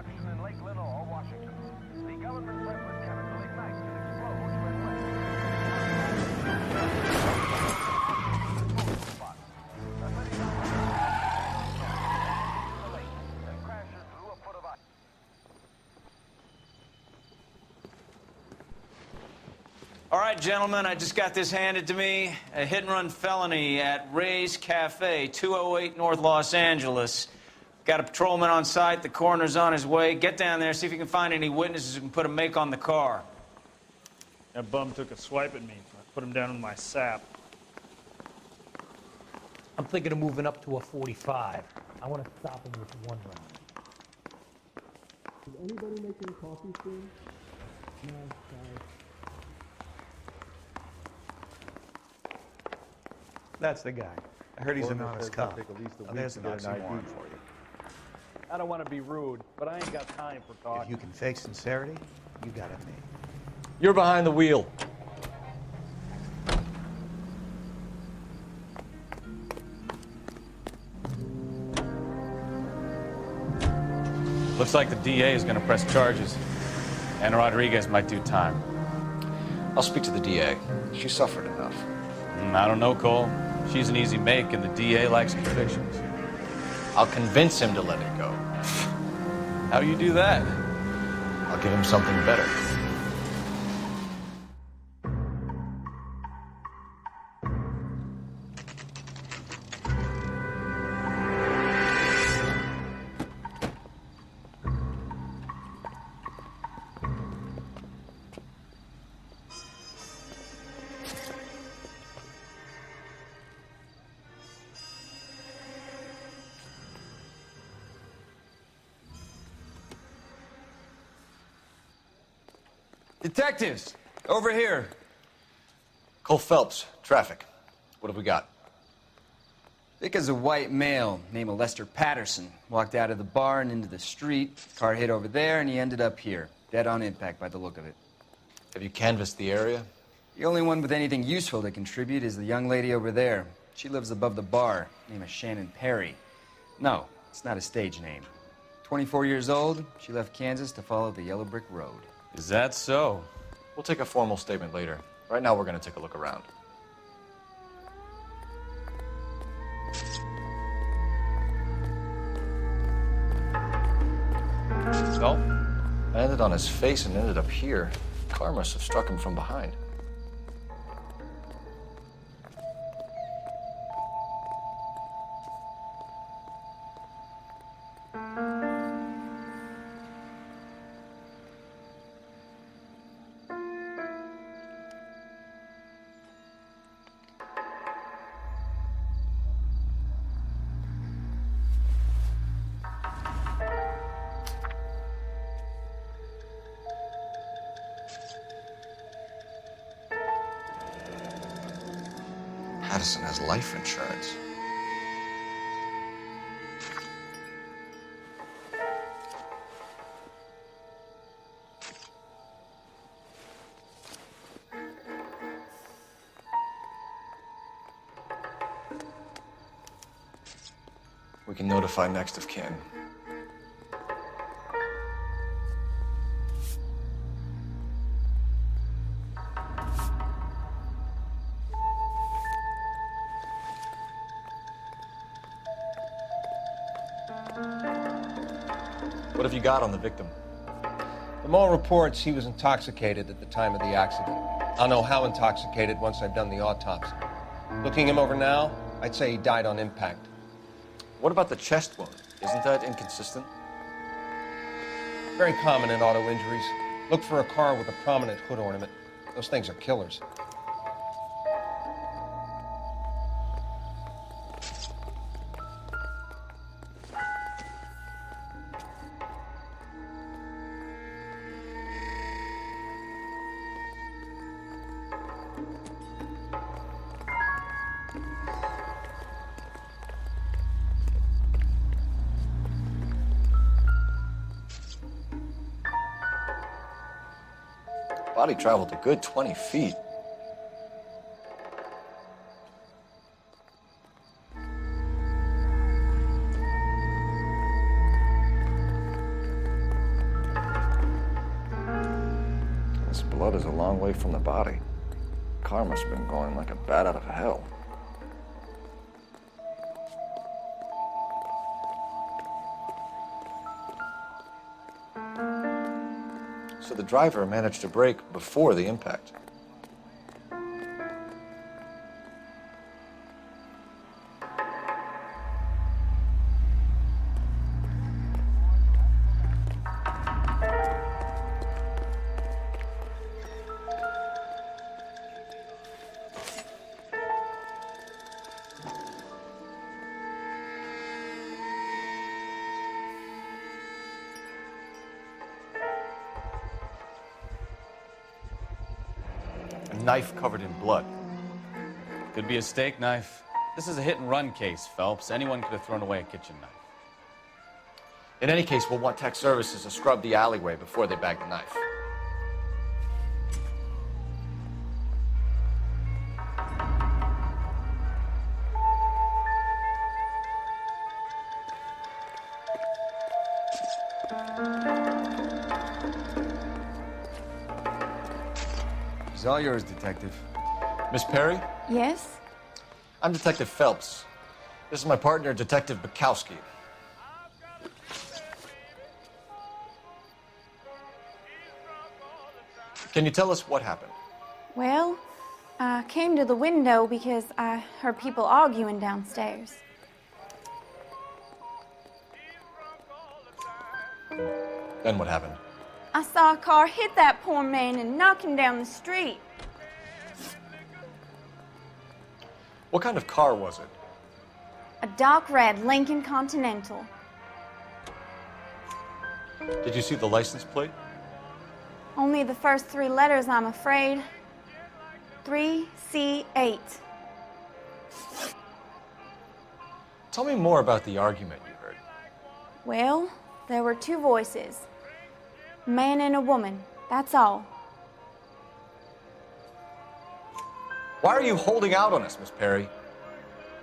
construction in Lake Lenore, Washington. The government breakfast chemical ignites and explodes when wet. And crashes through a foot of ice. All right, gentlemen, I just got this handed to me. A hit-and-run felony at Ray's Cafe, 208 North Los Angeles. Got a patrolman on site. The coroner's on his way. Get down there, see if you can find any witnesses who can put a make on the car. That bum took a swipe at me. I put him down with my sap. I'm thinking of moving up to a 45. I want to stop him with one round. Is anybody making coffee soon? No, sorry. That's the guy. I heard he's an honest cop. Now, there's an oxymoron for you. I don't want to be rude, but I ain't got time for talk. If you can fake sincerity, you got it made. You're behind the wheel. Looks like the DA is going to press charges. And Rodriguez might do time. I'll speak to the DA. She suffered enough. I don't know, Cole. She's an easy make, and the DA likes convictions. I'll convince him to let it go. How you do that? I'll give him something better. Detectives, over here. Cole Phelps, traffic. What have we got? Vic is a white male named Lester Patterson. Walked out of the bar and into the street. Car hit over there, and he ended up here. Dead on impact by the look of it. Have you canvassed the area? The only one with anything useful to contribute is the young lady over there. She lives above the bar. Name is Shannon Perry. No, it's not a stage name. 24 years old, she left Kansas to follow the yellow brick road. Is that so? We'll take a formal statement later. Right now, we're going to take a look around. So, landed on his face and ended up here. Car must have struck him from behind. Patterson has life insurance. We can notify next of kin. What have you got on the victim? From all reports, he was intoxicated at the time of the accident. I'll know how intoxicated once I've done the autopsy. Looking him over now, I'd say he died on impact. What about the chest wound? Isn't that inconsistent? Very common in auto injuries. Look for a car with a prominent hood ornament. Those things are killers. Body traveled a good 20 feet. This blood is a long way from the body. Car must have been going like a bat out of hell. So the driver managed to brake before the impact. A knife covered in blood. Could be a steak knife. This is a hit-and-run case, Phelps. Anyone could have thrown away a kitchen knife. In any case, we'll want tech services to scrub the alleyway before they bag the knife. It's all yours, Detective. Miss Perry, Yes? I'm Detective Phelps. This is my partner, Detective Bukowski. Can you tell us what happened? Well, I came to the window because I heard people arguing downstairs. Then what happened? I saw a car hit that poor man and knock him down the street. What kind of car was it? A dark red Lincoln Continental. Did you see the license plate? Only the first three letters, I'm afraid. 3C8. Tell me more about the argument you heard. Well, there were two voices. A man and a woman, that's all. Why are you holding out on us, Miss Perry?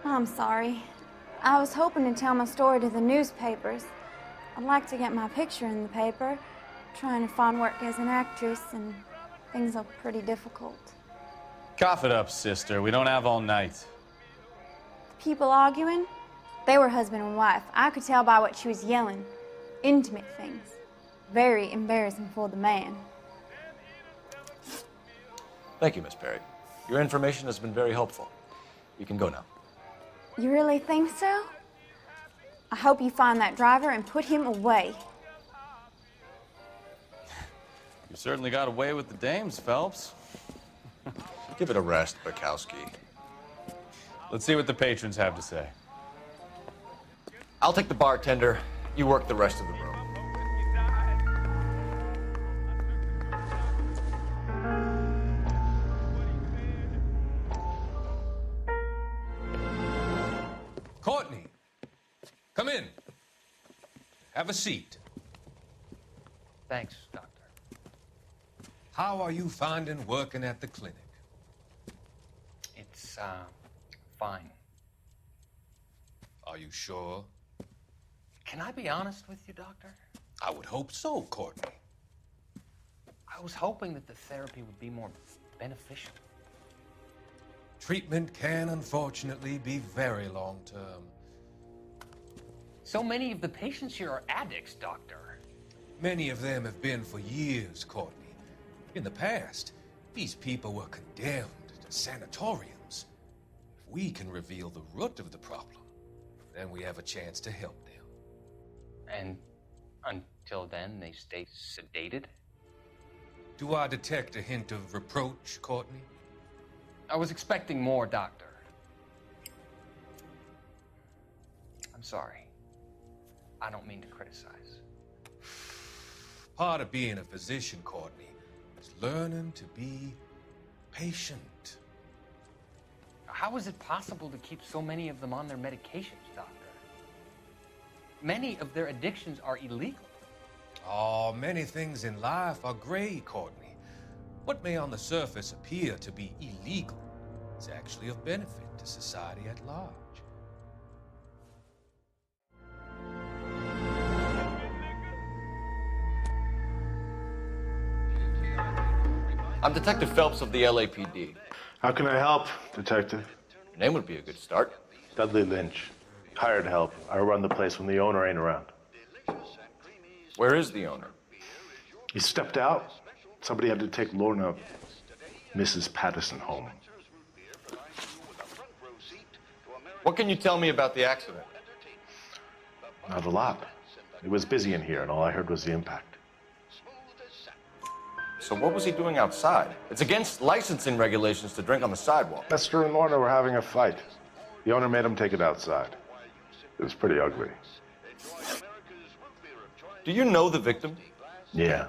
I'm sorry. I was hoping to tell my story to the newspapers. I'd like to get my picture in the paper. Trying to find work as an actress, and things are pretty difficult. Cough it up, sister. We don't have all night. People arguing? They were husband and wife. I could tell by what she was yelling. Intimate things. Very embarrassing for the man. Thank you, Miss Perry. Your information has been very helpful. You can go now. You really think so? I hope you find that driver and put him away. You certainly got away with the dames, Phelps. Give it a rest, Bukowski. Let's see what the patrons have to say. I'll take the bartender. You work the rest of the room. Courtney, come in. Have a seat. Thanks, Doctor. How are you finding working at the clinic? It's, fine. Are you sure? Can I be honest with you, Doctor? I would hope so, Courtney. I was hoping that the therapy would be more beneficial. Treatment can, unfortunately, be very long-term. So many of the patients here are addicts, Doctor. Many of them have been for years, Courtney. In the past, these people were condemned to sanatoriums. If we can reveal the root of the problem, then we have a chance to help them. And until then, they stay sedated? Do I detect a hint of reproach, Courtney? I was expecting more, Doctor. I'm sorry. I don't mean to criticize. Part of being a physician, Courtney, is learning to be patient. How is it possible to keep so many of them on their medications, Doctor? Many of their addictions are illegal. Oh, many things in life are gray, Courtney. What may on the surface appear to be illegal is actually of benefit to society at large. I'm Detective Phelps of the LAPD. How can I help, Detective? Your name would be a good start. Dudley Lynch. Hired help. I run the place when the owner ain't around. Where is the owner? He stepped out. Somebody had to take Lorna, Mrs. Patterson, home. What can you tell me about the accident? Not a lot. It was busy in here, and all I heard was the impact. So what was he doing outside? It's against licensing regulations to drink on the sidewalk. Lester and Lorna were having a fight. The owner made him take it outside. It was pretty ugly. Do you know the victim? Yeah.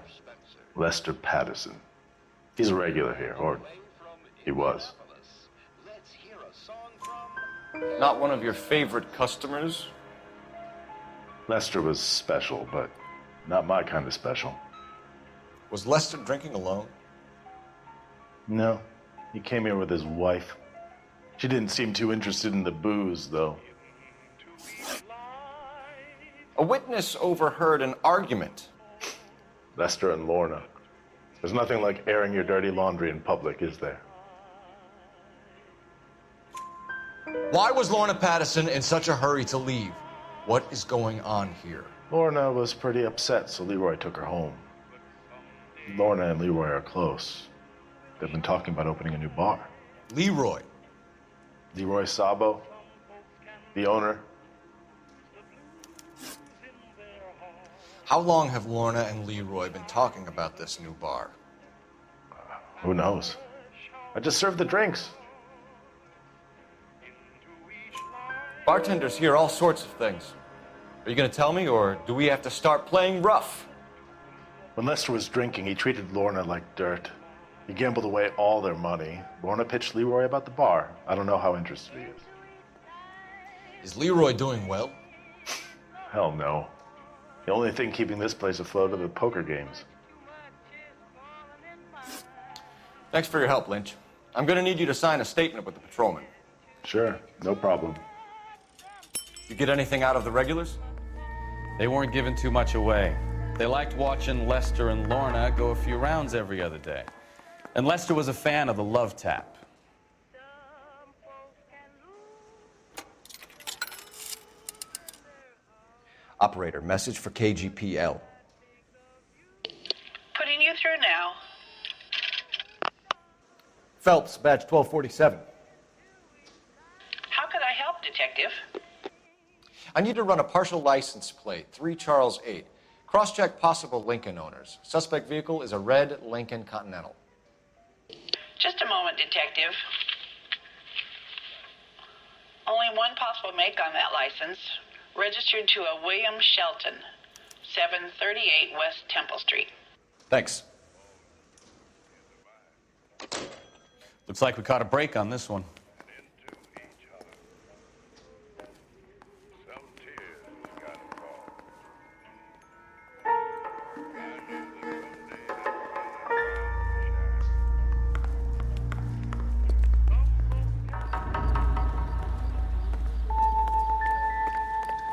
Lester Patterson. He's a regular here, or he was. Not one of your favorite customers? Lester was special, but not my kind of special. Was Lester drinking alone? No. He came here with his wife. She didn't seem too interested in the booze, though. A witness overheard an argument. Lester and Lorna. There's nothing like airing your dirty laundry in public, is there? Why was Lorna Patterson in such a hurry to leave? What is going on here? Lorna was pretty upset, so Leroy took her home. Lorna and Leroy are close. They've been talking about opening a new bar. Leroy? Leroy Sabo, the owner. How long have Lorna and Leroy been talking about this new bar? Who knows? I just served the drinks. Bartenders hear all sorts of things. Are you going to tell me, or do we have to start playing rough? When Lester was drinking, he treated Lorna like dirt. He gambled away all their money. Lorna pitched Leroy about the bar. I don't know how interested he is. Is Leroy doing well? Hell no. The only thing keeping this place afloat are the poker games. Thanks for your help, Lynch. I'm going to need you to sign a statement with the patrolman. Sure, no problem. You get anything out of the regulars? They weren't giving too much away. They liked watching Lester and Lorna go a few rounds every other day. And Lester was a fan of the love tap. Operator, message for KGPL. Putting you through now. Phelps, badge 1247. How could I help, Detective? I need to run a partial license plate, 3 Charles 8. Cross-check possible Lincoln owners. Suspect vehicle is a red Lincoln Continental. Just a moment, Detective. Only one possible make on that license. Registered to a William Shelton, 738 West Temple Street. Thanks. Looks like we caught a break on this one.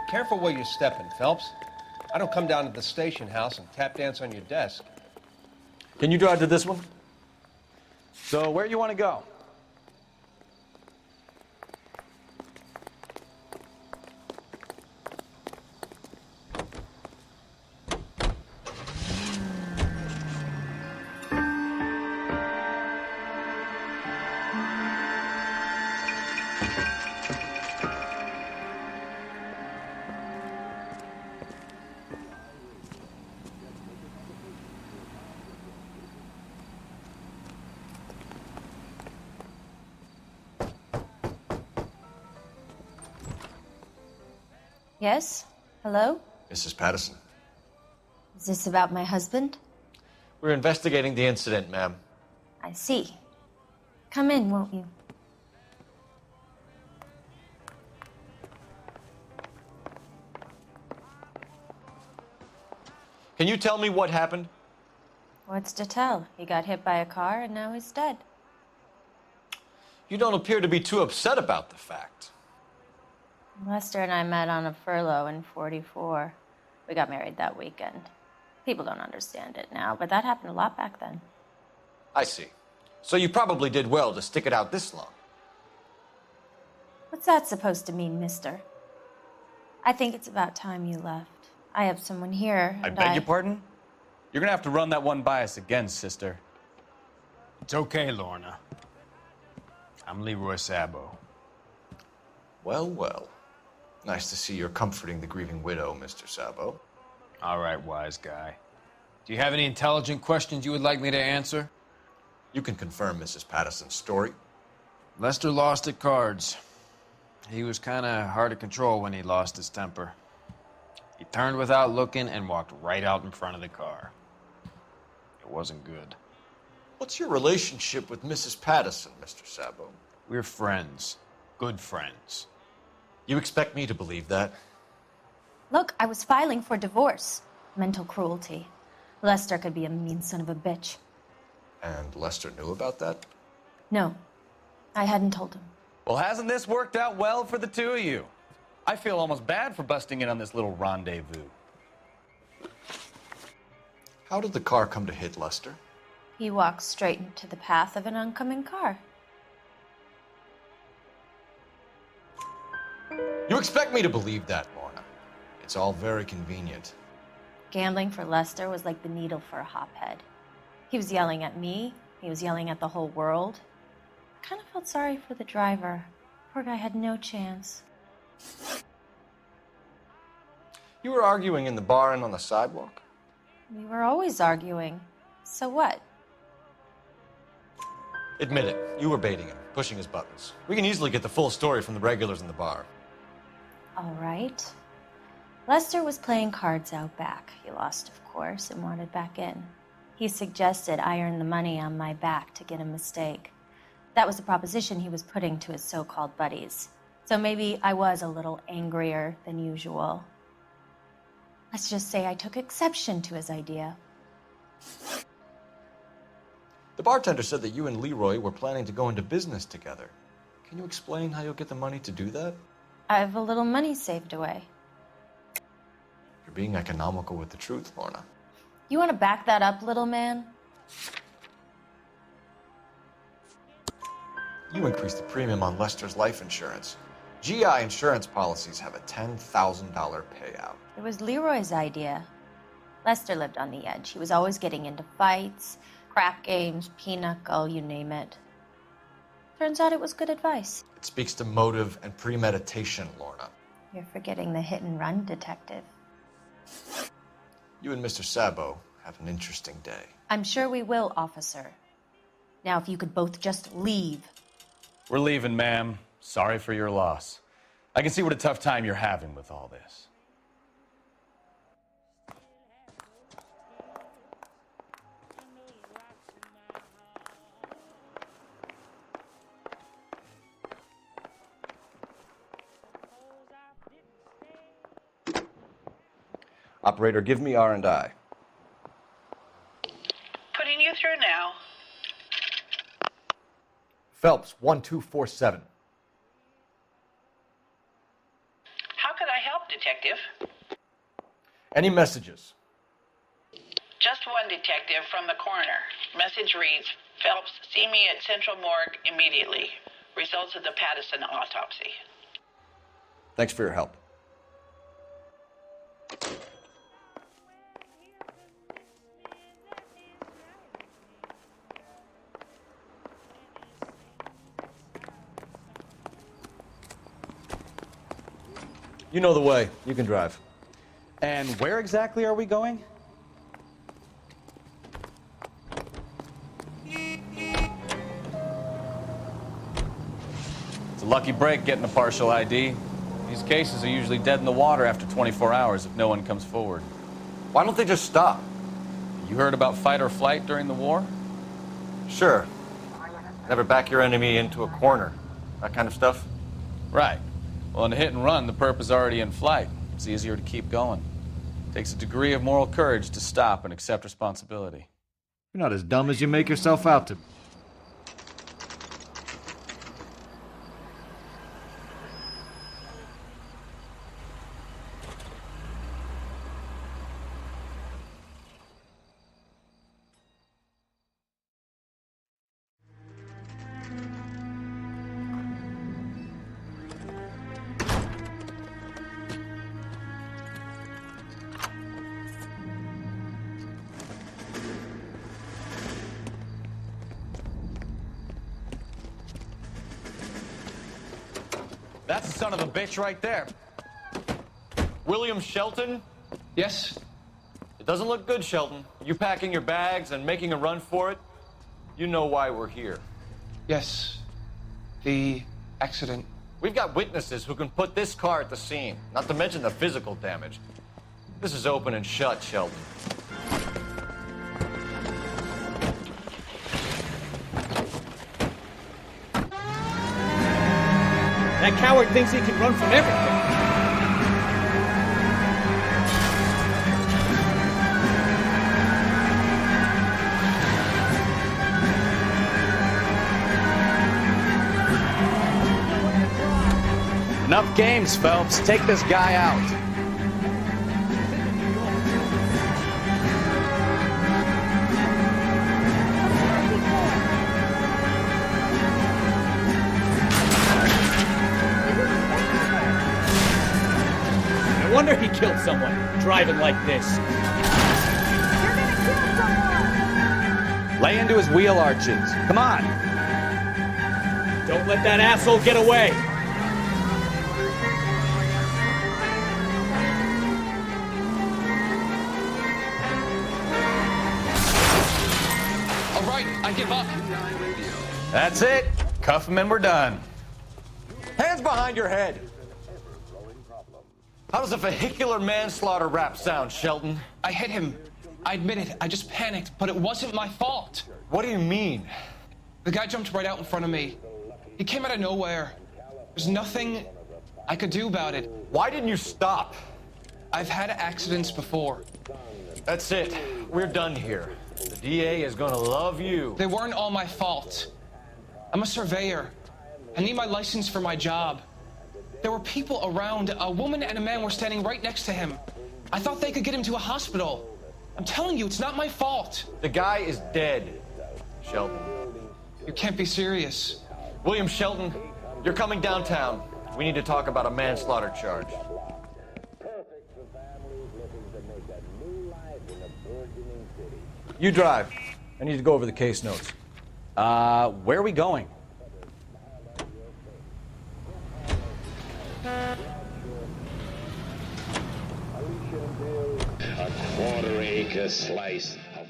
Careful where you're stepping, Phelps. I don't come down to the station house and tap dance on your desk. Can you drive to this one? So where you want to go? Yes? Hello? Mrs. Patterson. Is this about my husband? We're investigating the incident, ma'am. I see. Come in, won't you? Can you tell me what happened? What's to tell? He got hit by a car and now he's dead. You don't appear to be too upset about the fact. Lester and I met on a furlough in '44. We got married that weekend. People don't understand it now, but that happened a lot back then. I see. So you probably did well to stick it out this long. What's that supposed to mean, mister? I think it's about time you left. I have someone here, I and beg your pardon? You're gonna have to run that one by us again, sister. It's okay, Lorna. I'm Leroy Sabo. Well, well. Nice to see you're comforting the grieving widow, Mr. Sabo. All right, wise guy. Do you have any intelligent questions you would like me to answer? You can confirm Mrs. Patterson's story. Lester lost at cards. He was kind of hard to control when he lost his temper. He turned without looking and walked right out in front of the car. It wasn't good. What's your relationship with Mrs. Patterson, Mr. Sabo? We're friends. Good friends. You expect me to believe that? Look, I was filing for divorce. Mental cruelty. Lester could be a mean son of a bitch. And Lester knew about that? No, I hadn't told him. Well, hasn't this worked out well for the two of you? I feel almost bad for busting in on this little rendezvous. How did the car come to hit Lester? He walked straight into the path of an oncoming car. You expect me to believe that, Lorna? It's all very convenient. Gambling for Lester was like the needle for a hophead. He was yelling at me. He was yelling at the whole world. I kind of felt sorry for the driver. Poor guy had no chance. You were arguing in the bar and on the sidewalk? We were always arguing. So what? Admit it, you were baiting him, pushing his buttons. We can easily get the full story from the regulars in the bar. All right. Lester was playing cards out back. He lost, of course, and wanted back in. He suggested I earn the money on my back to get a mistake. That was the proposition he was putting to his so-called buddies. So maybe I was a little angrier than usual. Let's just say I took exception to his idea. The bartender said that you and Leroy were planning to go into business together. Can you explain how you'll get the money to do that? I have a little money saved away. You're being economical with the truth, Lorna. You want to back that up, little man? You increased the premium on Lester's life insurance. GI insurance policies have a $10,000 payout. It was Leroy's idea. Lester lived on the edge. He was always getting into fights, crap games, pinochle, you name it. Turns out it was good advice. It speaks to motive and premeditation, Lorna. You're forgetting the hit-and-run detective. You and Mr. Sabo have an interesting day. I'm sure we will, officer. Now, if you could both just leave. We're leaving, ma'am. Sorry for your loss. I can see what a tough time you're having with all this. Operator, give me R&I. Putting you through now. Phelps, 1247. How could I help, Detective? Any messages? Just one detective from the coroner. Message reads, Phelps, see me at Central Morgue immediately. Results of the Patterson autopsy. Thanks for your help. You know the way. You can drive. And where exactly are we going? It's a lucky break getting a partial ID. These cases are usually dead in the water after 24 hours if no one comes forward. Why don't they just stop? You heard about fight or flight during the war? Sure. Never back your enemy into a corner. That kind of stuff? Right. Well, in a hit and run, the perp is already in flight. It's easier to keep going. Takes a degree of moral courage to stop and accept responsibility. You're not as dumb as you make yourself out to be. That's the son of a bitch right there. William Shelton? Yes? It doesn't look good, Shelton. You packing your bags and making a run for it? You know why we're here. Yes. The accident. We've got witnesses who can put this car at the scene, not to mention the physical damage. This is open and shut, Shelton. That coward thinks he can run from everything. Enough games, Phelps. Take this guy out. No wonder he killed someone, driving like this. You're gonna kill someone! Lay into his wheel arches. Come on. Don't let that asshole get away. All right, I give up. That's it. Cuff him and we're done. Hands behind your head. How does a vehicular manslaughter rap sound, Shelton? I hit him. I admit it. I just panicked, but it wasn't my fault. What do you mean? The guy jumped right out in front of me. He came out of nowhere. There's nothing I could do about it. Why didn't you stop? I've had accidents before. That's it. We're done here. The DA is gonna love you. They weren't all my fault. I'm a surveyor. I need my license for my job. There were people around. A woman and a man were standing right next to him. I thought they could get him to a hospital. I'm telling you, it's not my fault. The guy is dead, Shelton. You can't be serious. William Shelton, you're coming downtown. We need to talk about a manslaughter charge. You drive. I need to go over the case notes. Where are we going? A quarter-acre slice of...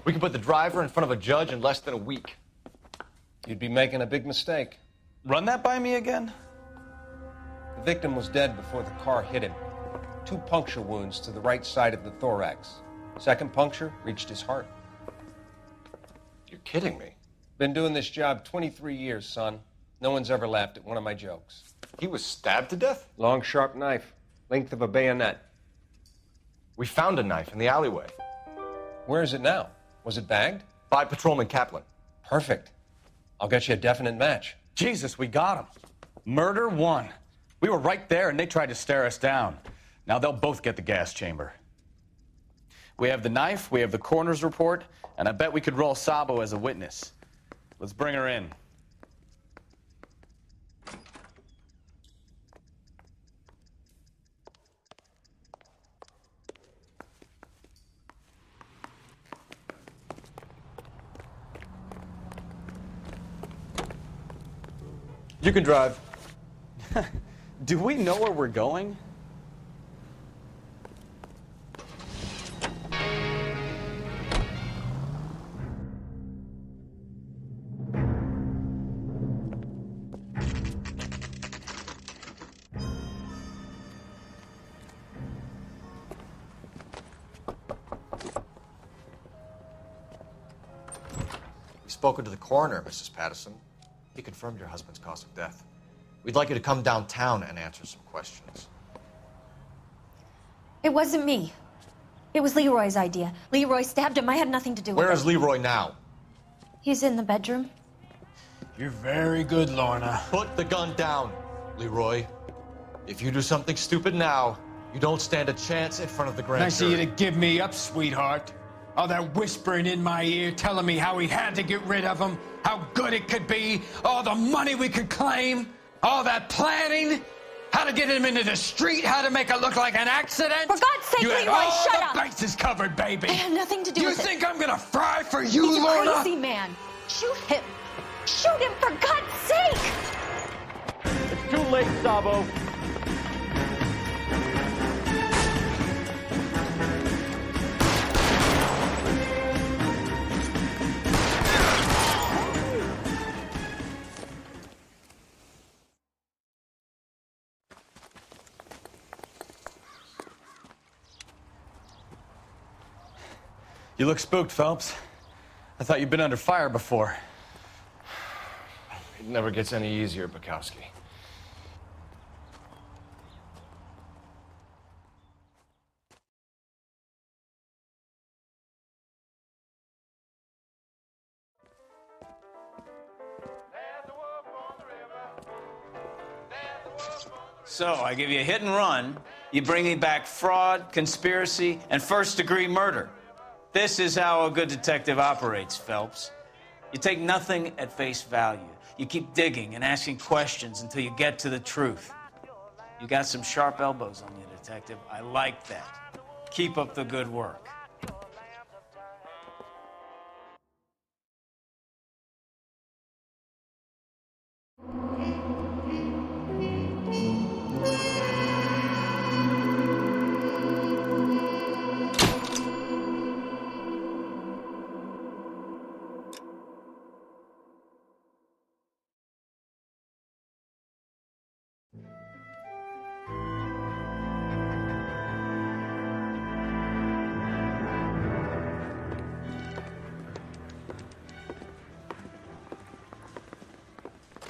We can put the driver in front of a judge in less than a week. You'd be making a big mistake. Run that by me again? The victim was dead before the car hit him. 2 puncture wounds to the right side of the thorax. Second puncture reached his heart. You're kidding me. Been doing this job 23 years, son. No one's ever laughed at one of my jokes. He was stabbed to death? Long, sharp knife. Length of a bayonet. We found a knife in the alleyway. Where is it now? Was it bagged? By Patrolman Kaplan. Perfect. I'll get you a definite match. Jesus, we got him. Murder 1. We were right there and they tried to stare us down. Now they'll both get the gas chamber. We have the knife, we have the coroner's report, and I bet we could roll Sabo as a witness. Let's bring her in. You can drive. Do we know where we're going? We've spoken to the coroner, Mrs. Patterson. He confirmed your husband's cause of death. We'd like you to come downtown and answer some questions. It wasn't me. It was Leroy's idea. Leroy stabbed him. I had nothing to do with it. Where is Leroy now? He's in the bedroom. You're very good, Lorna. Put the gun down, Leroy. If you do something stupid now, you don't stand a chance in front of the grand Nice jury. of you to give me up, sweetheart. All that whispering in my ear, telling me how we had to get rid of him, how good it could be, all the money we could claim, all that planning, how to get him into the street, how to make it look like an accident. For God's sake, you had Leroy, all shut the up. bases covered, baby. I have nothing to do with it. You think I'm gonna fry for you, He's Lorna? a crazy man. Shoot him. Shoot him, for God's sake. It's too late, Sabo. You look spooked, Phelps. I thought you'd been under fire before. It never gets any easier, Bukowski. So, I give you a hit and run. You bring me back fraud, conspiracy, and first-degree murder. This is how a good detective operates, Phelps. You take nothing at face value. You keep digging and asking questions until you get to the truth. You got some sharp elbows on you, detective. I like that. Keep up the good work.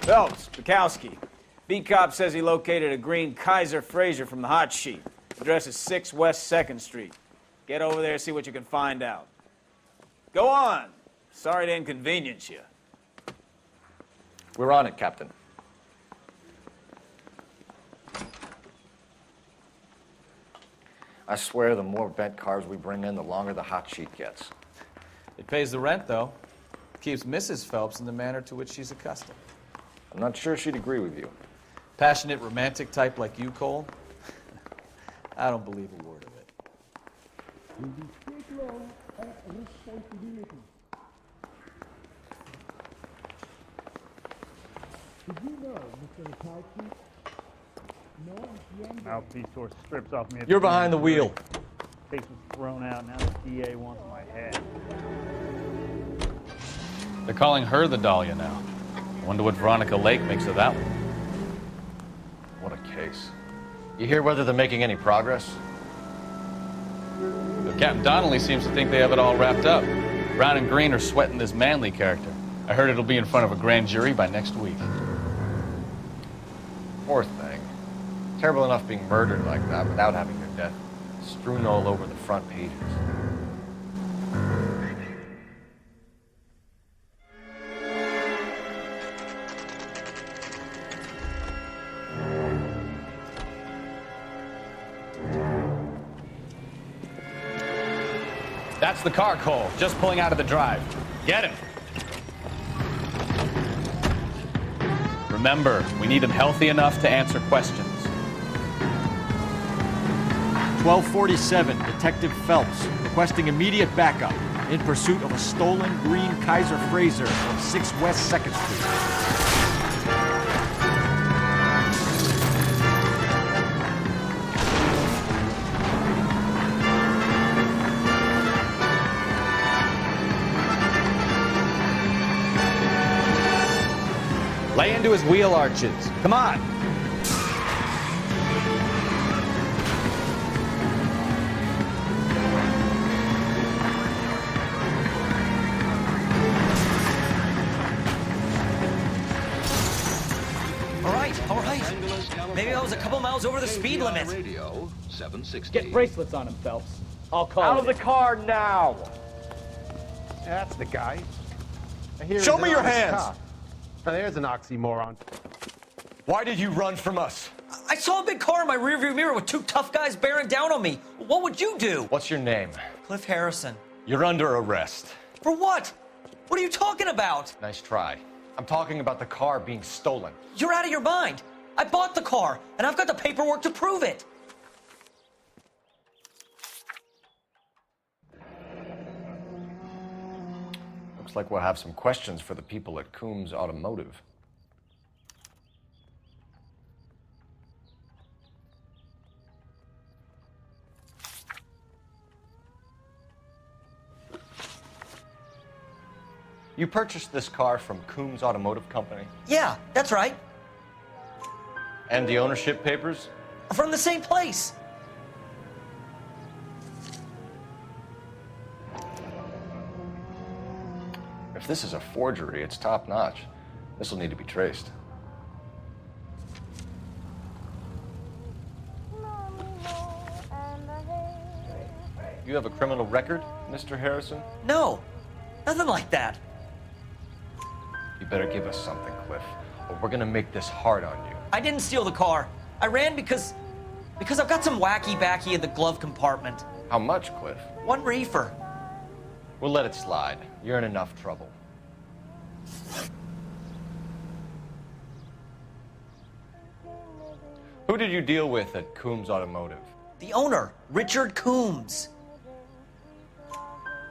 Phelps, Bukowski. Beat cop says he located a green Kaiser Fraser from the hot sheet. Address is 6 West 2nd Street. Get over there, see what you can find out. Go on. Sorry to inconvenience you. We're on it, Captain. I swear the more bent cars we bring in, the longer the hot sheet gets. It pays the rent, though. Keeps Mrs. Phelps in the manner to which she's accustomed. I'm not sure she'd agree with you. Passionate, romantic type like you, Cole? I don't believe a word of it. Did you know, Mr. McCarthy? Mouthpiece sort of strips off me. You're behind the wheel. Case was thrown out. Now the DA wants my head. They're calling her the Dahlia now. Wonder what Veronica Lake makes of that one. What a case. You hear whether they're making any progress? Captain Donnelly seems to think they have it all wrapped up. Brown and Green are sweating this Manley character. I heard it'll be in front of a grand jury by next week. Poor thing. Terrible enough being murdered like that without having her death strewn all over the front pages. That's the car, Cole. Just pulling out of the drive. Get him. Remember, we need him healthy enough to answer questions. 1247, Detective Phelps, requesting immediate backup in pursuit of a stolen green Kaiser Fraser from 6 West 2nd Street. Lay into his wheel arches. Come on. All right. Maybe I was a couple miles over the speed limit. Radio 760. Get bracelets on him, Phelps. I'll call Out of the it. car now! That's the guy. Show me your hands! There's an oxymoron. Why did you run from us? I saw a big car in my rearview mirror with two tough guys bearing down on me. What would you do? What's your name? Cliff Harrison. You're under arrest. For what? What are you talking about? Nice try. I'm talking about the car being stolen. You're out of your mind. I bought the car, and I've got the paperwork to prove it. Looks like we'll have some questions for the people at Coombs Automotive. You purchased this car from Coombs Automotive Company? Yeah, that's right. And the ownership papers? From the same place. If this is a forgery, it's top-notch. This will need to be traced. You have a criminal record, Mr. Harrison? No, nothing like that. You better give us something, Cliff, or we're gonna make this hard on you. I didn't steal the car. I ran because I've got some wacky-backy in the glove compartment. How much, Cliff? 1 reefer. We'll let it slide. You're in enough trouble. Who did you deal with at Coombs Automotive? The owner, Richard Coombs.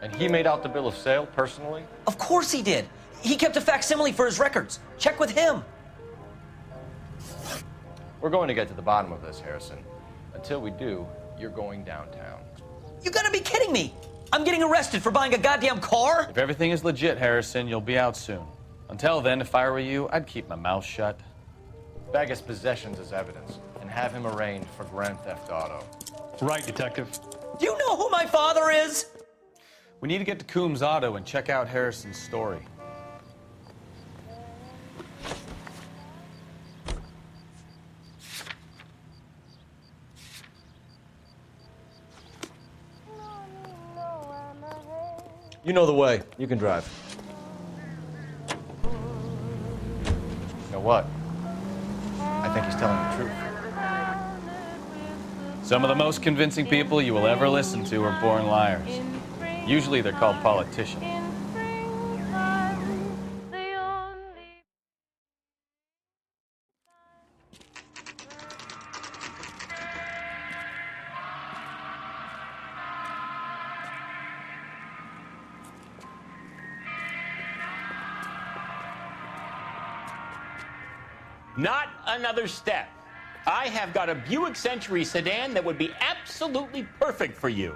And he made out the bill of sale personally? Of course he did. He kept a facsimile for his records. Check with him. We're going to get to the bottom of this, Harrison. Until we do, you're going downtown. You gotta be kidding me. I'm getting arrested for buying a goddamn car? If everything is legit, Harrison, you'll be out soon. Until then, if I were you, I'd keep my mouth shut. Bag his possessions as evidence and have him arraigned for grand theft auto. Right, Detective. Do you know who my father is? We need to get to Coombs Auto and check out Harrison's story. You know the way. You can drive. You know what? I think he's telling the truth. Some of the most convincing people you will ever listen to are born liars. Usually they're called politicians. Not another step. I have got a Buick Century sedan that would be absolutely perfect for you.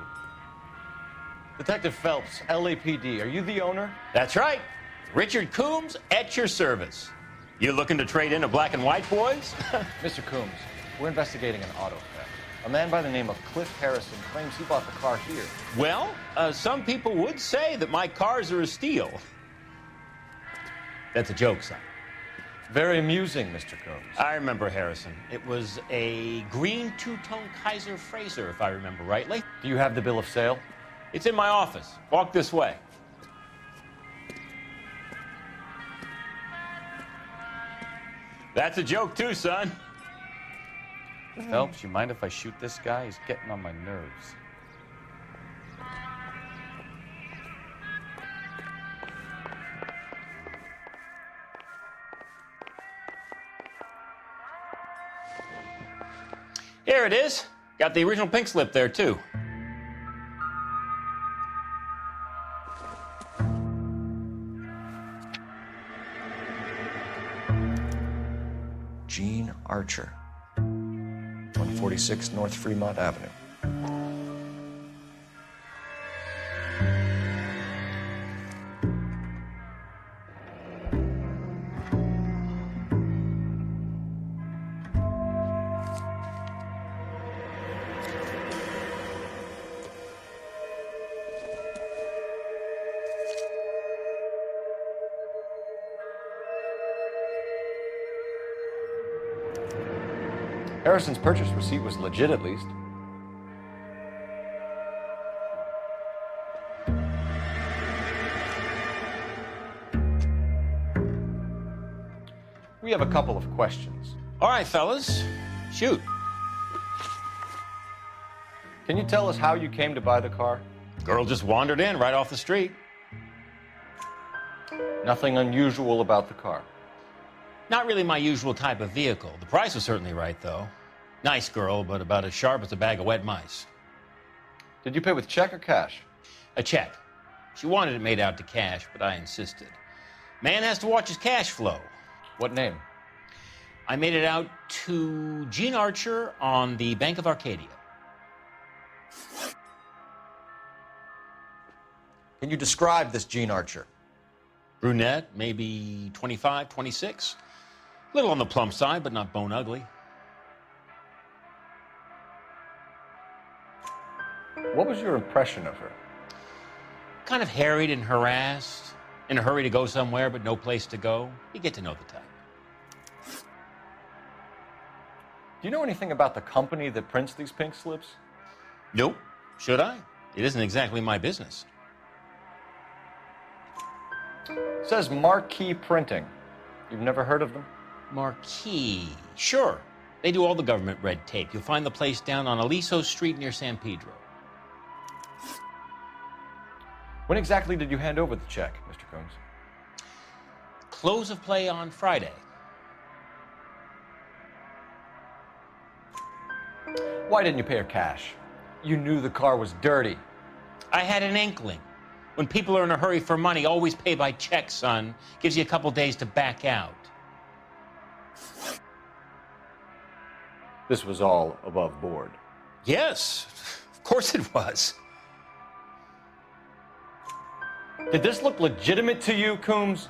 Detective Phelps, LAPD, are you the owner? That's right. Richard Coombs at your service. You looking to trade in a black and white, boys? Mr. Coombs, we're investigating an auto theft. A man by the name of Cliff Harrison claims he bought the car here. Well, some people would say that my cars are a steal. That's a joke, son. Very amusing, Mr. Coombs. I remember Harrison. It was a green two-tone Kaiser Frazer, if I remember rightly. Do you have the bill of sale? It's in my office. Walk this way. That's a joke too, son. Phelps, you mind if I shoot this guy? He's getting on my nerves. Here it is. Got the original pink slip there, too. Gene Archer, 146 North Fremont Avenue. Harrison's purchase receipt was legit, at least. We have a couple of questions. All right, fellas. Shoot. Can you tell us how you came to buy the car? Girl just wandered in right off the street. Nothing unusual about the car. Not really my usual type of vehicle. The price was certainly right, though. Nice girl, but about as sharp as a bag of wet mice. Did you pay with check or cash? A check. She wanted it made out to cash, but I insisted. Man has to watch his cash flow. What name? I made it out to Gene Archer on the Bank of Arcadia. Can you describe this Gene Archer? Brunette, maybe 25, 26. Little on the plump side, but not bone ugly. What was your impression of her? Kind of harried and harassed, in a hurry to go somewhere, but no place to go. You get to know the type. Do you know anything about the company that prints these pink slips? Nope. Should I? It isn't exactly my business. It says Marquee Printing. You've never heard of them? Marquee. Sure. They do all the government red tape. You'll find the place down on Aliso Street near San Pedro. When exactly did you hand over the check, Mr. Combs? Close of play on Friday. Why didn't you pay her cash? You knew the car was dirty. I had an inkling. When people are in a hurry for money, always pay by check, son. Gives you a couple days to back out. This was all above board. Yes, of course it was. Did this look legitimate to you, Coombs?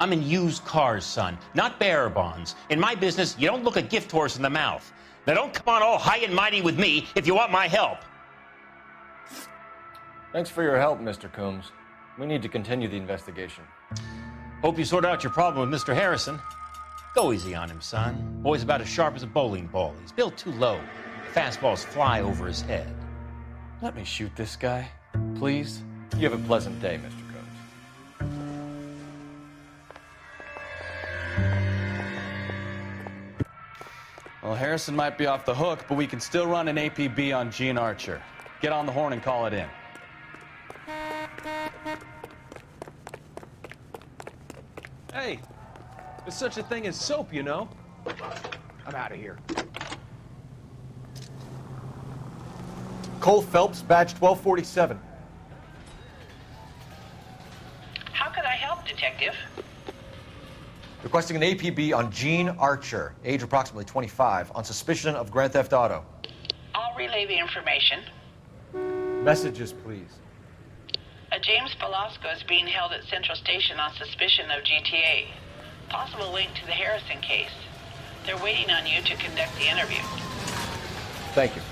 I'm in used cars, son, not bearer bonds. In my business, you don't look a gift horse in the mouth. Now don't come on all high and mighty with me if you want my help. Thanks for your help, Mr. Coombs. We need to continue the investigation. Hope you sort out your problem with Mr. Harrison. Go easy on him, son. Boy's about as sharp as a bowling ball. He's built too low. The fastballs fly over his head. Let me shoot this guy, please. You have a pleasant day, Mr. Combs. Well, Harrison might be off the hook, but we can still run an APB on Gene Archer. Get on the horn and call it in. Hey, there's such a thing as soap, you know? I'm out of here. Cole Phelps, badge 1247. How could I help, Detective? Requesting an APB on Gene Archer, age approximately 25, on suspicion of grand theft auto. I'll relay the information. Messages, please. A James Velasco is being held at Central Station on suspicion of GTA. Possible link to the Harrison case. They're waiting on you to conduct the interview. Thank you.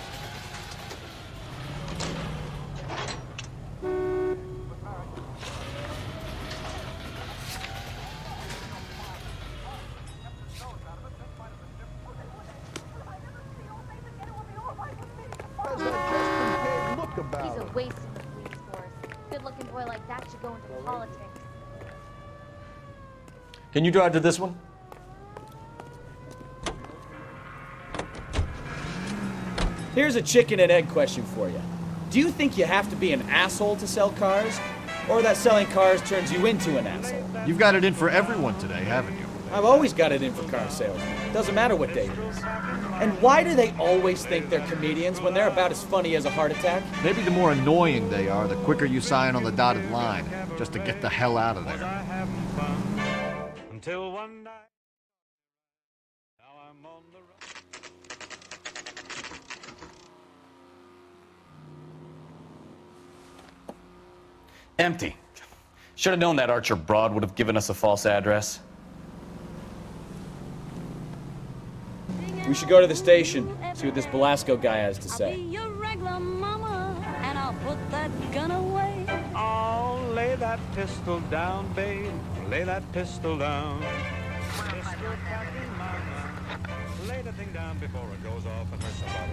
He's a waste in the police force. Good-looking boy like that should go into politics. Can you drive to this one? Here's a chicken and egg question for you. Do you think you have to be an asshole to sell cars? Or that selling cars turns you into an asshole? You've got it in for everyone today, haven't you? I've always got it in for car salesmen. Doesn't matter what day it is. And why do they always think they're comedians when they're about as funny as a heart attack? Maybe the more annoying they are, the quicker you sign on the dotted line, just to get the hell out of there. Until one night, now I'm on the run. Empty. Should have known that Archer broad would have given us a false address. We should go to the station, see what this Velasco guy has to say. Your regular mama, and I'll put that gun away. Oh, lay that pistol down, babe. Lay that pistol down. Pistol packing mama. Lay the thing down before it goes off and hurts somebody.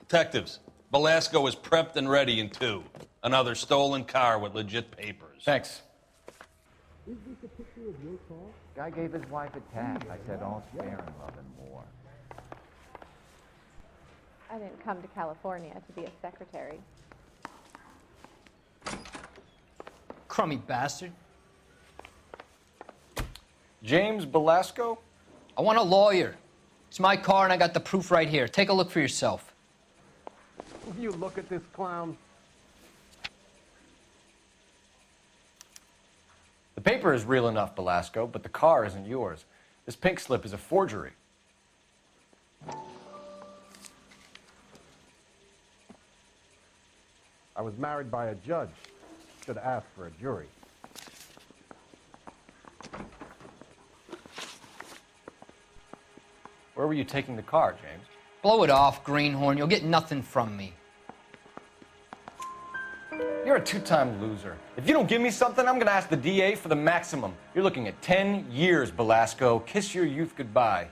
Detectives, Velasco is prepped and ready in 2. Another stolen car with legit papers. Thanks. Is this a picture of your car? Guy gave his wife a tap. I said, all's fair in love and war. I didn't come to California to be a secretary. Crummy bastard. James Belasco? I want a lawyer. It's my car and I got the proof right here. Take a look for yourself. Will you look at this clown? The paper is real enough, Belasco, but the car isn't yours. This pink slip is a forgery. I was married by a judge. Should ask for a jury. Where were you taking the car, James? Blow it off, greenhorn. You'll get nothing from me. You're a two-time loser. If you don't give me something, I'm gonna ask the DA for the maximum. You're looking at 10 years, Belasco. Kiss your youth goodbye.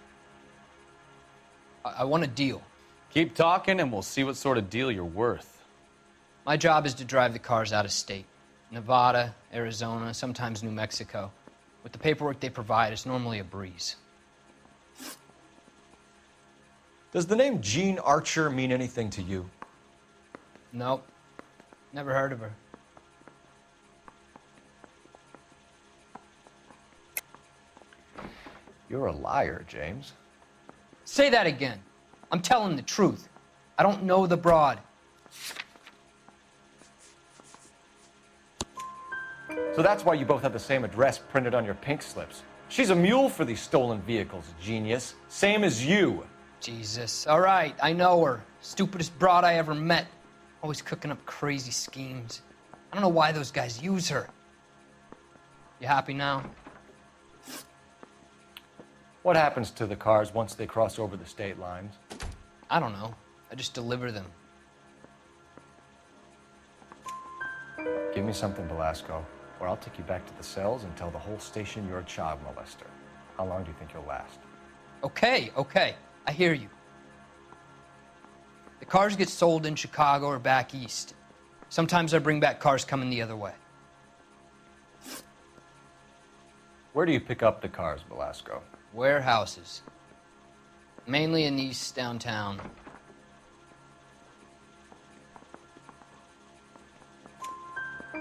I want a deal. Keep talking and we'll see what sort of deal you're worth. My job is to drive the cars out of state. Nevada, Arizona, sometimes New Mexico. With the paperwork they provide, it's normally a breeze. Does the name Jean Archer mean anything to you? Nope. Never heard of her. You're a liar, James. Say that again. I'm telling the truth. I don't know the broad. So that's why you both have the same address printed on your pink slips. She's a mule for these stolen vehicles, genius. Same as you. Jesus. All right, I know her. Stupidest broad I ever met. Always cooking up crazy schemes. I don't know why those guys use her. You happy now? What happens to the cars once they cross over the state lines? I don't know. I just deliver them. Give me something, Belasco, or I'll take you back to the cells and tell the whole station you're a child molester. How long do you think you'll last? Okay. I hear you. The cars get sold in Chicago or back east. Sometimes I bring back cars coming the other way. Where do you pick up the cars, Belasco? Warehouses. Mainly in East downtown.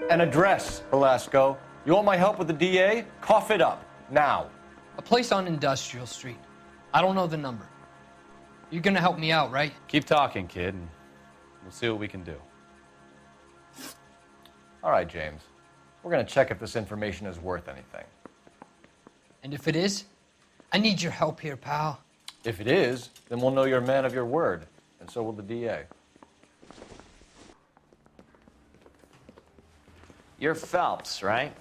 An address, Belasco. You want my help with the DA? Cough it up, now. A place on Industrial Street. I don't know the number. You're gonna help me out, right? Keep talking, kid, and we'll see what we can do. All right, James. We're gonna check if this information is worth anything. And if it is, I need your help here, pal. If it is, then we'll know you're a man of your word, and so will the DA. You're Phelps, right?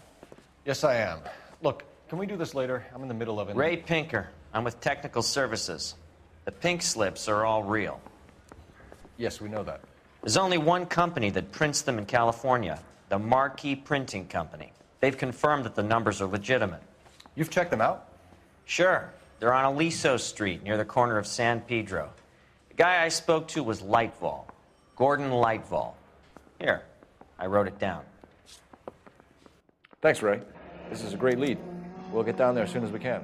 Yes, I am. Look, can we do this later? I'm in the middle of it. Ray Pinker. I'm with Technical Services. The pink slips are all real. Yes, we know that. There's only one company that prints them in California, the Marquee Printing Company. They've confirmed that the numbers are legitimate. You've checked them out? Sure. They're on Aliso Street, near the corner of San Pedro. The guy I spoke to was Lightval. Gordon Lightval. Here, I wrote it down. Thanks, Ray. This is a great lead. We'll get down there as soon as we can.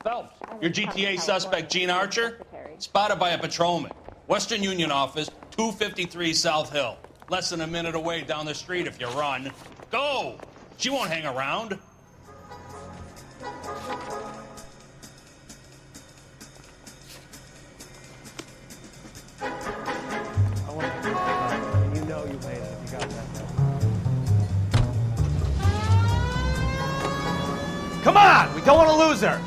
Phelps, your GTA suspect, Jean Archer, spotted by a patrolman. Western Union office, 253 South Hill. Less than a minute away down the street if you run. Go! She won't hang around. You know you made it if you got that. Come on! We don't want to lose her!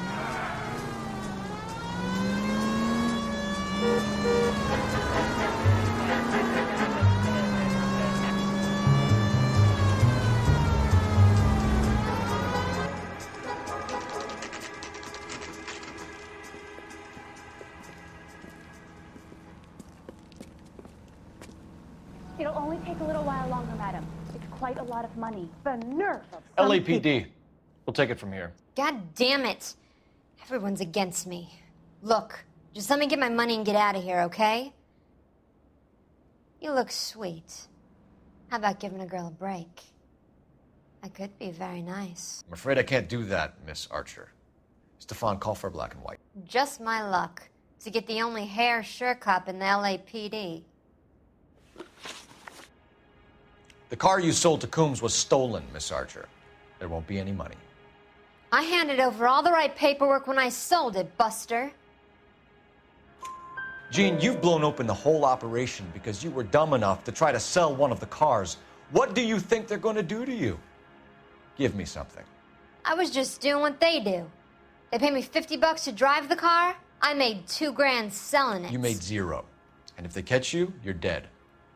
It'll only take a little while longer, madam. It's quite a lot of money. The nerve of some LAPD. We'll take it from here. God damn it. Everyone's against me. Look, Just let me get my money and get out of here, okay? You look sweet. How about giving a girl a break? I could be very nice. I'm afraid I can't do that, Miss Archer. Stefan, call for black and white. Just my luck to get the only hair sure cop in the LAPD. The car you sold to Coombs was stolen, Miss Archer. There won't be any money. I handed over all the right paperwork when I sold it, Buster. Jean, you've blown open the whole operation because you were dumb enough to try to sell one of the cars. What do you think they're going to do to you? Give me something. I was just doing what they do. They paid me $50 to drive the car. I made $2 grand selling it. You made zero. And if they catch you, you're dead.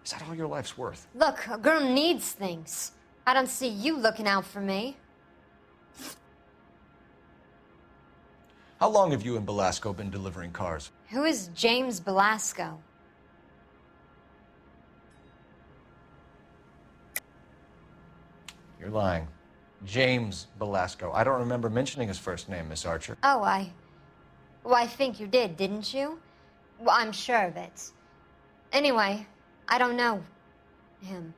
Is that all your life's worth? Look, a girl needs things. I don't see you looking out for me. How long have you and Belasco been delivering cars? Who is James Belasco? You're lying. James Belasco. I don't remember mentioning his first name, Miss Archer. Oh, well, I think you did, didn't you? Well, I'm sure of it. Anyway, I don't know him.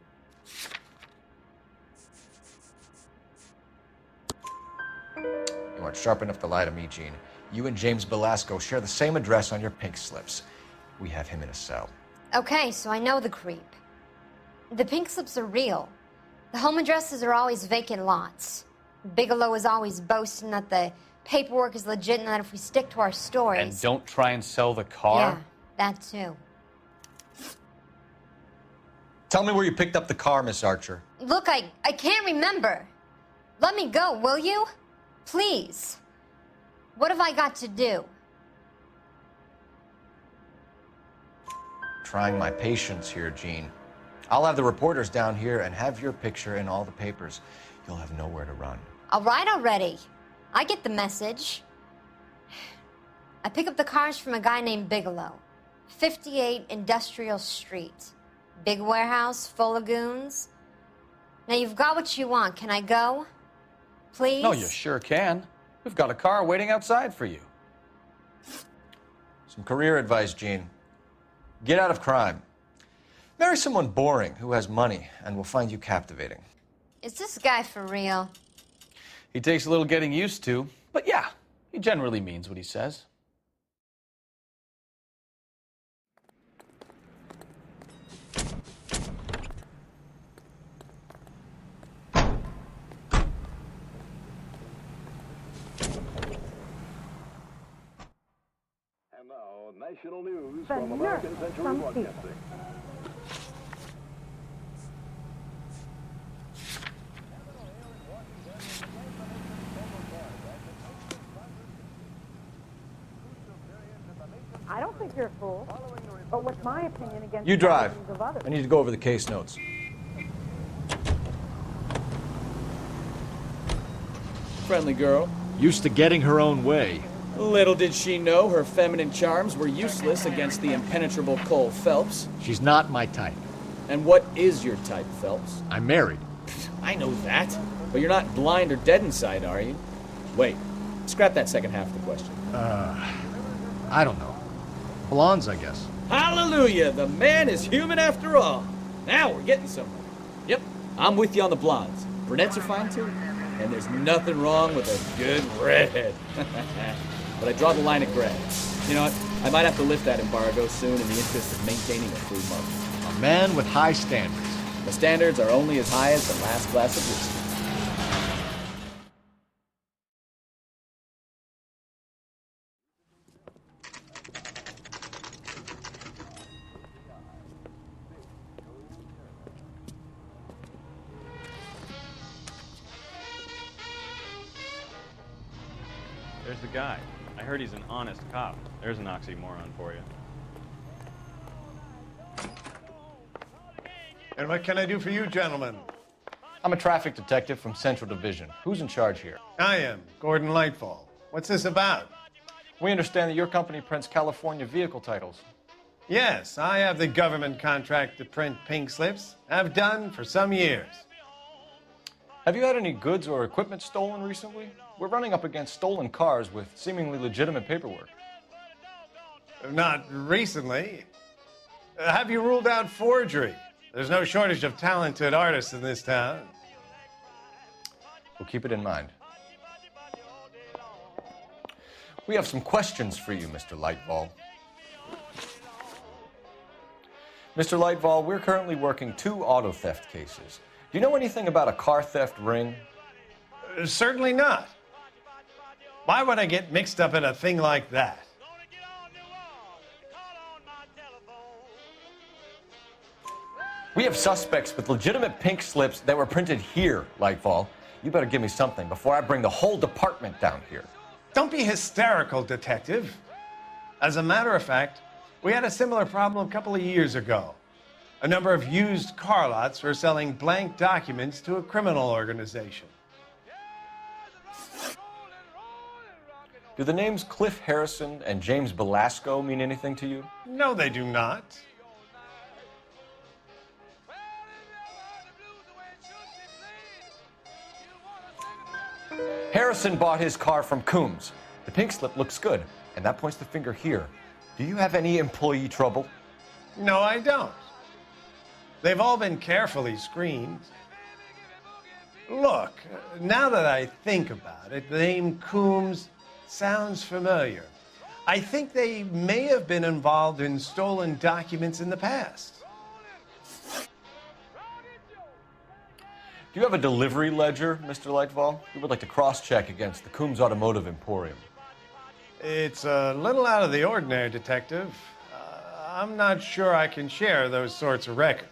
You aren't sharp enough to lie to me, Jean. You and James Belasco share the same address on your pink slips. We have him in a cell. Okay, so I know the creep. The pink slips are real. The home addresses are always vacant lots. Bigelow is always boasting that the paperwork is legit and that if we stick to our stories... And don't try and sell the car? Yeah, that too. Tell me where you picked up the car, Miss Archer. Look, I can't remember. Let me go, will you? Please. What have I got to do? Trying my patience here, Jean. I'll have the reporters down here and have your picture in all the papers. You'll have nowhere to run. All right already. I get the message. I pick up the cars from a guy named Bigelow. 58 Industrial Street. Big warehouse, full of goons. Now you've got what you want. Can I go? Please? No, you sure can. We've got a car waiting outside for you. Some career advice, Jean. Get out of crime. Marry someone boring who has money and will find you captivating. Is this guy for real? He takes a little getting used to, but yeah, he generally means what he says. And now, national news from American Century Broadcasting. I don't think you're a fool. But what's my opinion against You drive. thousands of others? I need to go over the case notes. Friendly girl. Used to getting her own way. Little did she know her feminine charms were useless against the impenetrable Cole Phelps. She's not my type. And what is your type, Phelps? I'm married. I know that. But you're not blind or dead inside, are you? Wait, scrap that second half of the question. I don't know. Blondes, I guess. Hallelujah! The man is human after all. Now we're getting somewhere. Yep, I'm with you on the blondes. Brunettes are fine too. And there's nothing wrong with a good redhead. But I draw the line at gray. You know what? I might have to lift that embargo soon in the interest of maintaining a free market. A man with high standards. The standards are only as high as the last glass of whiskey. There's the guy. I heard he's an honest cop. There's an oxymoron for you. And what can I do for you, gentlemen? I'm a traffic detective from Central Division. Who's in charge here? I am, Gordon Lightfall. What's this about? We understand that your company prints California vehicle titles. Yes, I have the government contract to print pink slips. I've done for some years. Have you had any goods or equipment stolen recently? We're running up against stolen cars with seemingly legitimate paperwork. Not recently. Have you ruled out forgery? There's no shortage of talented artists in this town. We'll keep it in mind. We have some questions for you, Mr. Lightball. Mr. Lightball, we're currently working 2 auto theft cases. Do you know anything about a car theft ring? Certainly not. Why would I get mixed up in a thing like that? We have suspects with legitimate pink slips that were printed here, Lightfall. You better give me something before I bring the whole department down here. Don't be hysterical, Detective. As a matter of fact, we had a similar problem a couple of years ago. A number of used car lots were selling blank documents to a criminal organization. Do the names Cliff Harrison and James Belasco mean anything to you? No, they do not. Harrison bought his car from Coombs. The pink slip looks good, and that points the finger here. Do you have any employee trouble? No, I don't. They've all been carefully screened. Look, now that I think about it, the name Coombs sounds familiar. I think they may have been involved in stolen documents in the past. Do you have a delivery ledger, Mr. Lightfall? We would like to cross-check against the Coombs Automotive Emporium. It's a little out of the ordinary, Detective. I'm not sure I can share those sorts of records.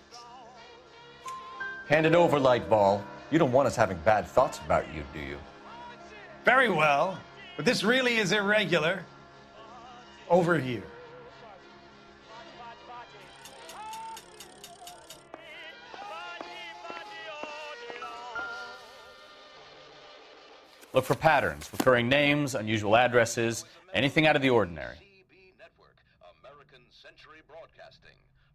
Hand it over, Lightball. You don't want us having bad thoughts about you, do you? Very well, but this really is irregular. Over here. Look for patterns, recurring names, unusual addresses, anything out of the ordinary.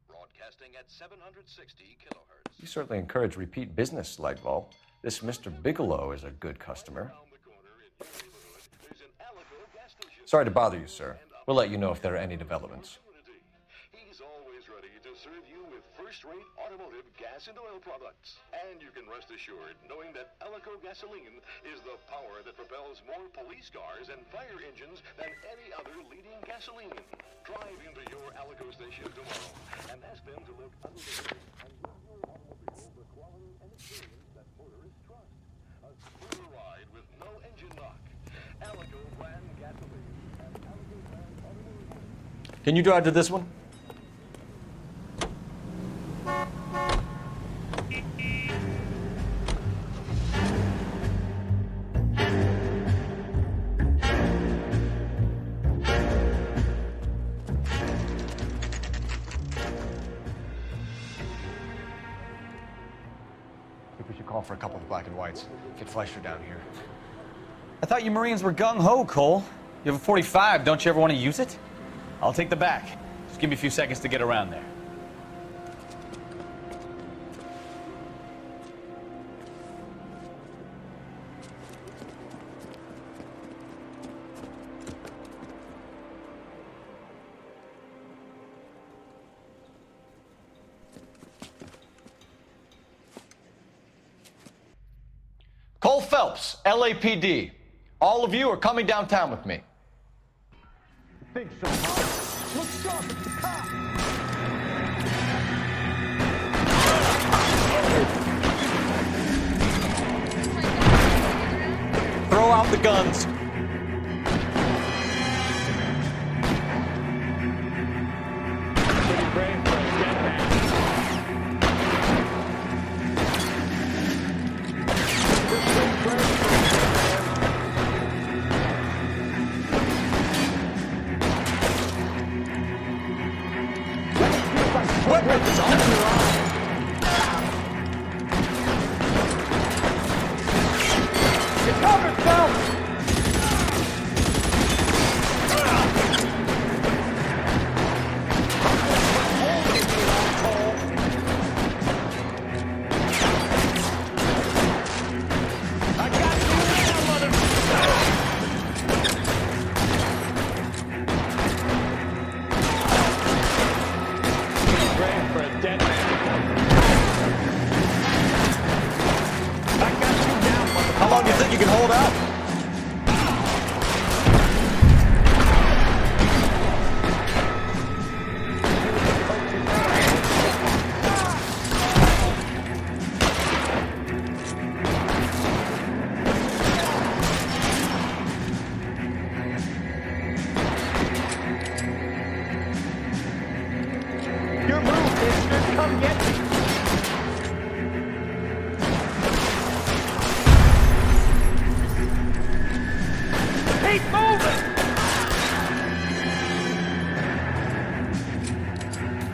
Broadcasting at 760 kilohertz. You certainly encourage repeat business, Lightball. This Mr. Bigelow is a good customer. Sorry to bother you, sir. We'll let you know if there are any developments. He's always ready to serve you with first-rate automotive gas and oil products. And you can rest assured knowing that Alico gasoline is the power that propels more police cars and fire engines than any other leading gasoline. Drive into your Alico station tomorrow and ask them to look under the hood and give your automobile the quality and experience that motorists trust. A smoother ride with no engine knock. Alico brand gasoline and Alico brand automotive. Can you drive to this one? I think we should call for a couple of black and whites. Get Fleischer down here. I thought you Marines were gung-ho, Cole. You have a 45, don't you ever want to use it? I'll take the back. Just give me a few seconds to get around there. Cole Phelps, LAPD. All of you are coming downtown with me. Think so, huh? Look sharp! Throw out the guns.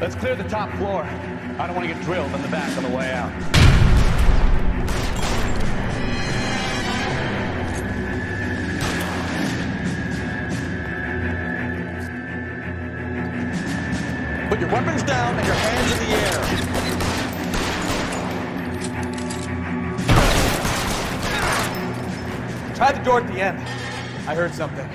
Let's clear the top floor. I don't want to get drilled in the back on the way out. Put your weapons down and your hands in the air. Try the door at the end. I heard something.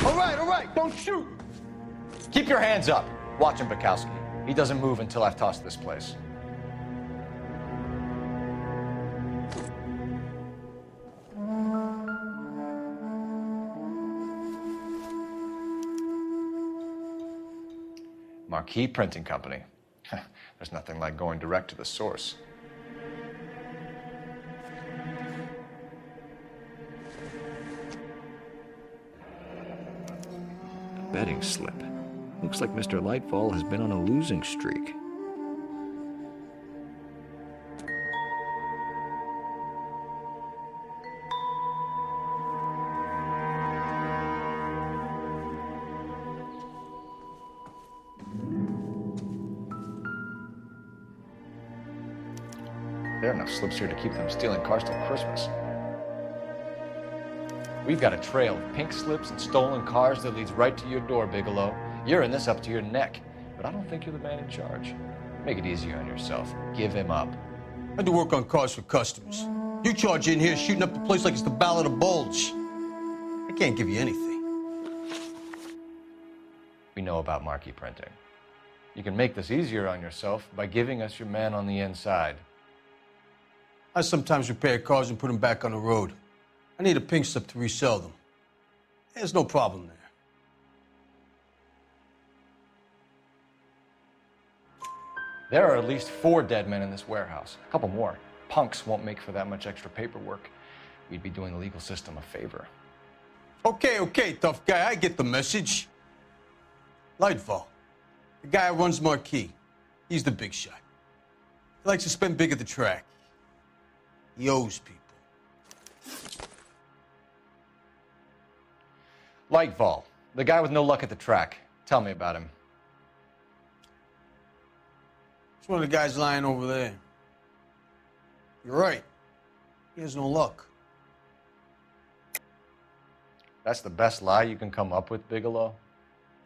All right, don't shoot! Keep your hands up. Watch him, Bukowski. He doesn't move until I've tossed this place. Marquee Printing Company. There's nothing like going direct to the source. A betting slip. Looks like Mr. Lightfall has been on a losing streak. There are enough slips here to keep them stealing cars till Christmas. We've got a trail of pink slips and stolen cars that leads right to your door, Bigelow. You're in this up to your neck, but I don't think you're the man in charge. Make it easier on yourself. Give him up. I do work on cars for customers. You charge in here shooting up the place like it's the Ballad of Bulge. I can't give you anything. We know about marquee printing. You can make this easier on yourself by giving us your man on the inside. I sometimes repair cars and put them back on the road. I need a pink slip to resell them. There's no problem there. There are at least 4 dead men in this warehouse. A couple more. Punks won't make for that much extra paperwork. We'd be doing the legal system a favor. Okay, tough guy. I get the message. Lightfall, the guy who runs Marquee. He's the big shot. He likes to spend big at the track. He owes people. Lightfall, the guy with no luck at the track. Tell me about him. It's one of the guys lying over there. You're right. He has no luck. That's the best lie you can come up with, Bigelow?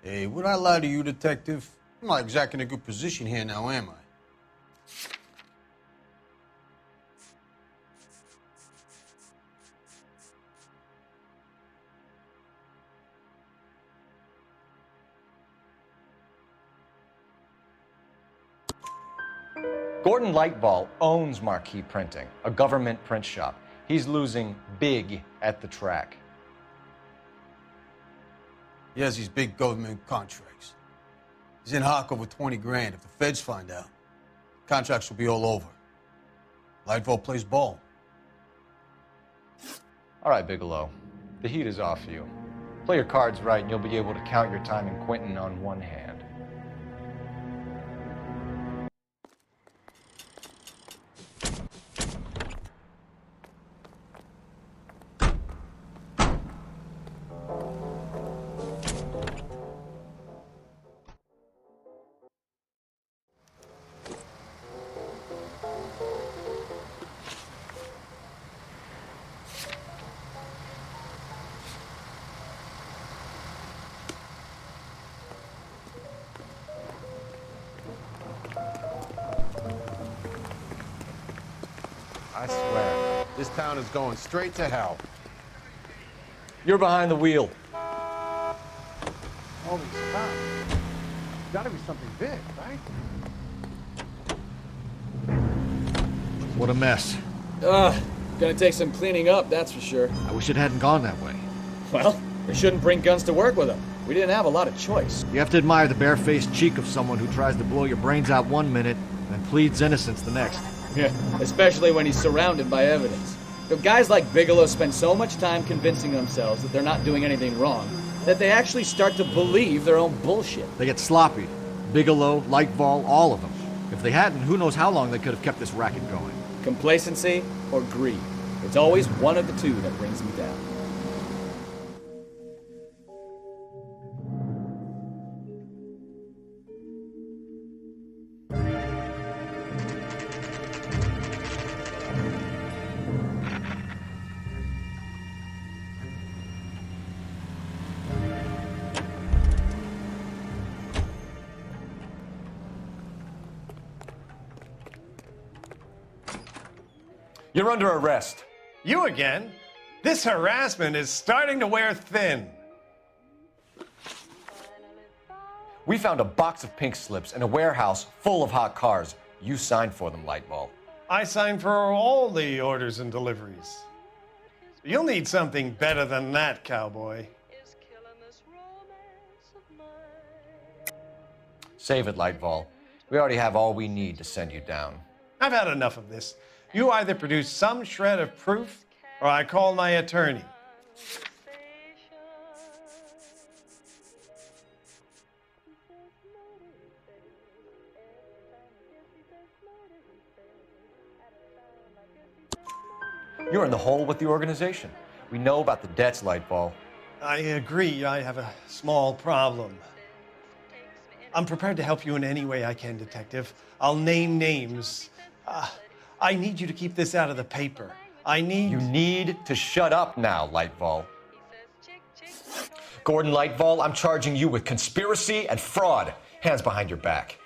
Hey, would I lie to you, detective? I'm not exactly in a good position here now, am I? Gordon Lightfall owns Marquee Printing, a government print shop. He's losing big at the track. He has these big government contracts. He's in hock over 20 grand. If the feds find out, contracts will be all over. Lightfall plays ball. All right, Bigelow. The heat is off you. Play your cards right and you'll be able to count your time in Quentin on one hand. I swear, this town is going straight to hell. You're behind the wheel. Holy cow. Gotta be something big, right? What a mess. Gonna take some cleaning up, that's for sure. I wish it hadn't gone that way. Well, we shouldn't bring guns to work with them. We didn't have a lot of choice. You have to admire the barefaced cheek of someone who tries to blow your brains out one minute and pleads innocence the next. Yeah, especially when he's surrounded by evidence. You know, guys like Bigelow spend so much time convincing themselves that they're not doing anything wrong that they actually start to believe their own bullshit. They get sloppy, Bigelow, Lightval, all of them. If they hadn't, who knows how long they could have kept this racket going. Complacency or greed. It's always one of the two that brings me down. You're under arrest. You again? This harassment is starting to wear thin. We found a box of pink slips in a warehouse full of hot cars. You signed for them, Lightball. I signed for all the orders and deliveries. You'll need something better than that, cowboy. Save it, Lightball. We already have all we need to send you down. I've had enough of this. You either produce some shred of proof, or I call my attorney. You're in the hole with the organization. We know about the debts, Lightball. I agree. I have a small problem. I'm prepared to help you in any way I can, Detective. I'll name names. I need you to keep this out of the paper. You need to shut up now, Lightball. Gordon Lightball, I'm charging you with conspiracy and fraud. Hands behind your back.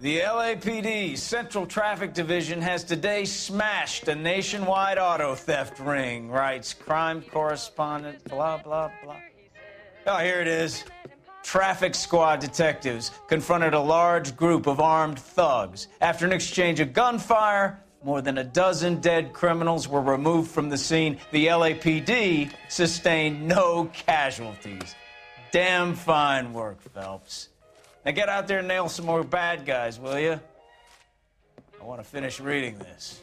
The LAPD Central Traffic Division has today smashed a nationwide auto theft ring, writes crime correspondent, blah, blah, blah. Oh, here it is. Traffic squad detectives confronted a large group of armed thugs. After an exchange of gunfire, more than a dozen dead criminals were removed from the scene. The LAPD sustained no casualties. Damn fine work, Phelps. Now get out there and nail some more bad guys, will you? I want to finish reading this.